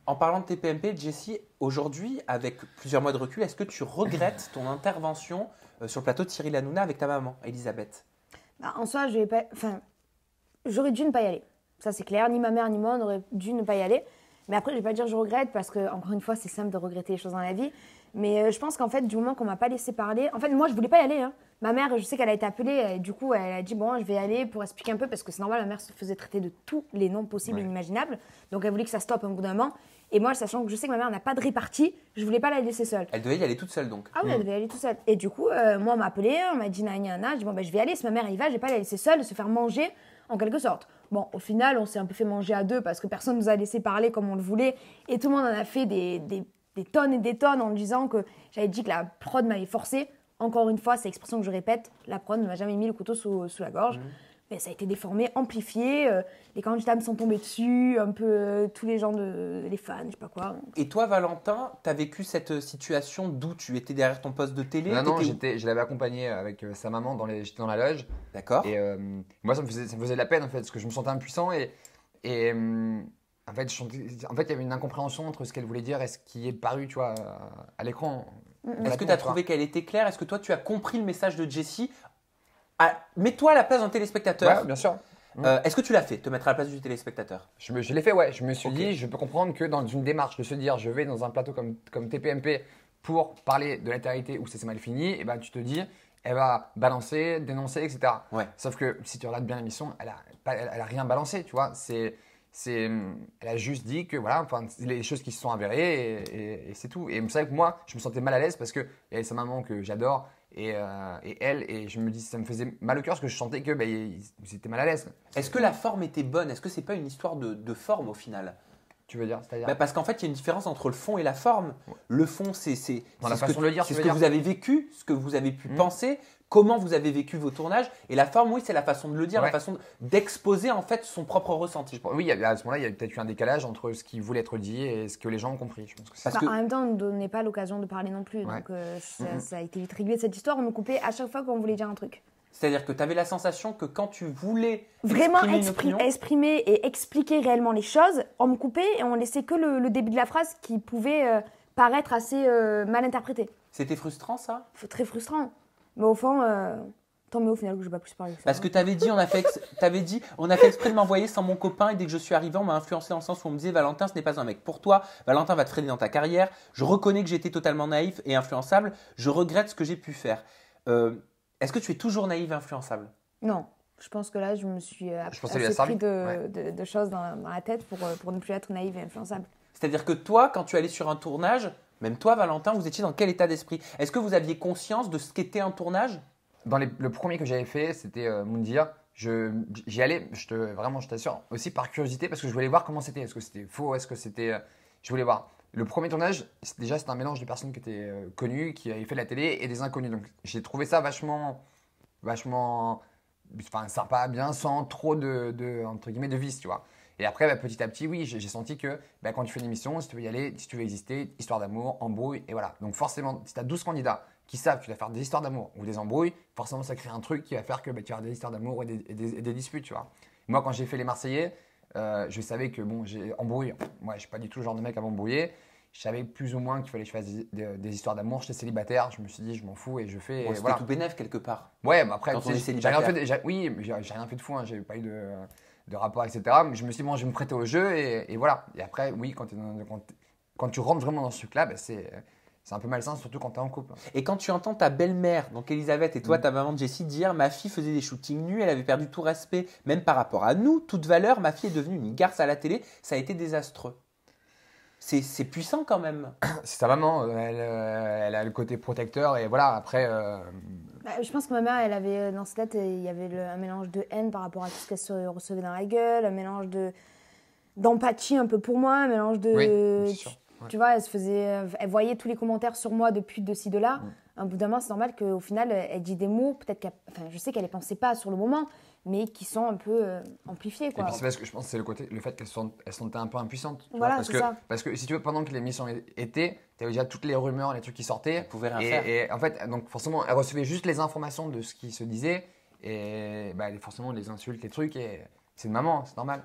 En parlant de TPMP, Jessie, aujourd'hui, avec plusieurs mois de recul, est-ce que tu regrettes ton intervention sur le plateau de Cyril Hanouna avec ta maman, Elisabeth? Bah, en soi, j'aurais dû ne pas y aller. Ça, c'est clair. Ni ma mère ni moi, on aurait dû ne pas y aller. Mais après, je vais pas dire je regrette parce que, encore une fois, c'est simple de regretter les choses dans la vie. Mais je pense qu'en fait, du moment qu'on m'a pas laissé parler, en fait, moi, je voulais pas y aller. Hein. Ma mère, je sais qu'elle a été appelée. Et du coup, elle a dit bon, je vais y aller pour expliquer un peu parce que c'est normal. Ma mère se faisait traiter de tous les noms possibles et inimaginables. Donc, elle voulait que ça stoppe un bout d'un moment. Et moi, sachant que je sais que ma mère n'a pas de répartie, je voulais pas la laisser seule. Elle devait y aller toute seule donc. Ah oui, elle devait y aller toute seule. Et du coup, moi, on m'a appelé, on m'a dit nana, j'ai dit bon, ben, je vais y aller. Si ma mère y va, je vais pas la laisser seule, se faire manger en quelque sorte. Bon, au final, on s'est un peu fait manger à deux parce que personne nous a laissé parler comme on le voulait. Et tout le monde en a fait des tonnes et des tonnes en disant que j'avais dit que la prod m'avait forcé. Encore une fois, c'est l'expression que je répète, la prod ne m'a jamais mis le couteau sous la gorge. Mais ça a été déformé, amplifié. Les candidats me sont tombés dessus, un peu tous les gens, les fans, je sais pas quoi. Et toi, Valentin, tu as vécu cette situation d'où tu étais derrière ton poste de télé? Non, T'étais où? je l'avais accompagné avec sa maman, j'étais dans la loge. D'accord. Et moi, ça me faisait de la peine en fait, parce que je me sentais impuissant. Et en fait, il y avait une incompréhension entre ce qu'elle voulait dire et ce qui est paru, tu vois, à l'écran. Est-ce que tu as trouvé qu'elle était claire? Est-ce que toi, tu as compris le message de Jessie? Mets-toi à la place d'un téléspectateur. Ouais, bien sûr. Est-ce que tu l'as fait, te mettre à la place du téléspectateur? Je l'ai fait, ouais. Je me suis Ok. dit, je peux comprendre que dans une démarche de se dire, je vais dans un plateau comme TPMP pour parler de la télé où ça s'est mal fini, et ben tu te dis, elle va balancer, dénoncer, etc. Ouais. Sauf que si tu regardes bien l'émission, elle a rien balancé, tu vois. Elle a juste dit que voilà, enfin, les choses qui se sont avérées et c'est tout. Et c'est vrai que moi, je me sentais mal à l'aise parce qu'il y avait sa maman que j'adore et elle, et je me dis, ça me faisait mal au cœur parce que je sentais que ils étaient mal à l'aise. Est-ce que la forme était bonne? Est-ce que c'est pas une histoire de forme au final? Tu veux dire, c'est-à-dire Parce qu'en fait, il y a une différence entre le fond et la forme. Le fond, c'est dans la ce façon de le dire, c'est tu ce veux que dire. vous avez vécu, ce que vous avez pu penser, comment vous avez vécu vos tournages. Et la forme, oui, c'est la façon de le dire, Ouais. la façon d'exposer en fait son propre ressenti. Oui, à ce moment-là, il y a peut-être eu un décalage entre ce qui voulait être dit et ce que les gens ont compris. Je pense que c'est Parce ça. que- En même temps, on ne donnait pas l'occasion de parler non plus. Ouais. Donc, ça a été vite réglé cette histoire. On nous coupait à chaque fois qu'on voulait dire un truc. C'est-à-dire que tu avais la sensation que quand tu voulais Vraiment exprimer une opinion, exprimer et expliquer réellement les choses, on me coupait et on laissait que le début de la phrase qui pouvait paraître assez mal interprété. c'était frustrant ça? Très frustrant. Mais au fond, tant mieux au final que je n'ai pas plus parler de ça. Parce que tu avais dit, t'avais dit, on a fait exprès de m'envoyer sans mon copain et dès que je suis arrivé, on m'a influencé dans le sens où on me disait Valentin, ce n'est pas un mec pour toi. Valentin va te freiner dans ta carrière. Je reconnais que j'étais totalement naïf et influençable. Je regrette ce que j'ai pu faire. Est-ce que tu es toujours naïf et influençable? Non, je pense que là, je me suis Je pense que ça lui a assez servi. pris de choses dans la tête pour ne plus être naïve et influençable. C'est-à-dire que toi, quand tu allais sur un tournage, même toi, Valentin, vous étiez dans quel état d'esprit? Est-ce que vous aviez conscience de ce qu'était un tournage? Le premier que j'avais fait, c'était Moundir. J'y allais, vraiment, je t'assure, aussi par curiosité parce que je voulais voir comment c'était. Est-ce que c'était faux? Est-ce que c'était. Je voulais voir. Le premier tournage, c'était un mélange de personnes qui étaient connues, qui avaient fait de la télé et des inconnus. Donc j'ai trouvé ça vachement, enfin, sympa, bien, sans trop entre guillemets, de vices, tu vois. Et après, petit à petit, oui, j'ai senti que quand tu fais une émission, si tu veux y aller, si tu veux exister, histoire d'amour, embrouille, et voilà. Donc forcément, si tu as 12 candidats qui savent que tu vas faire des histoires d'amour ou des embrouilles, forcément, ça crée un truc qui va faire que tu vas avoir des histoires d'amour et des disputes, tu vois. Moi, quand j'ai fait les Marseillais, je savais que, bon, j'ai embrouillé. Moi, je ne suis pas du tout le genre de mec à m'embrouiller. Je savais plus ou moins qu'il fallait que je fasse des histoires d'amour. J'étais célibataire, je me suis dit, je m'en fous et je fais. Bon, et c'était voilà. tout bénef quelque part. Ouais, mais après, Quand tu on est sais, célibataire. oui, mais j'ai rien fait de fou, hein, j'ai pas eu de rapport, etc. Mais je me suis dit, bon, je vais me prêter au jeu et voilà. Et après, oui, quand tu rentres vraiment dans ce truc-là, c'est un peu malsain, surtout quand tu es en couple. Et quand tu entends ta belle-mère, donc Elisabeth, et toi, ta maman Jessie, dire ma fille faisait des shootings nus, elle avait perdu tout respect, même par rapport à nous, toute valeur, ma fille est devenue une garce à la télé, ça a été désastreux. C'est puissant quand même. C'est sa maman, elle a le côté protecteur et voilà, après. Je pense que ma mère, elle avait dans sa tête, il y avait un mélange de haine par rapport à tout ce qu'elle se recevait dans la gueule, un mélange d'empathie un peu pour moi, un mélange de. Oui, c'est sûr. Ouais. Tu vois, elle voyait tous les commentaires sur moi depuis de ci, de là. Un bout d'un moment, c'est normal qu'au final, elle dit des mots, peut-être je sais qu'elle ne pensait pas sur le moment, mais qui sont un peu amplifiés, Et quoi. puis c'est parce que je pense que c'est le fait qu'elle se sentait un peu impuissante. Voilà, c'est ça. Parce que si tu veux, pendant que l'émission était, tu avais déjà toutes les rumeurs, les trucs qui sortaient. Elle pouvait rien faire. Et en fait, donc forcément, elle recevait juste les informations de ce qui se disait. Et forcément, les insultes, les trucs. Et c'est une maman, c'est normal.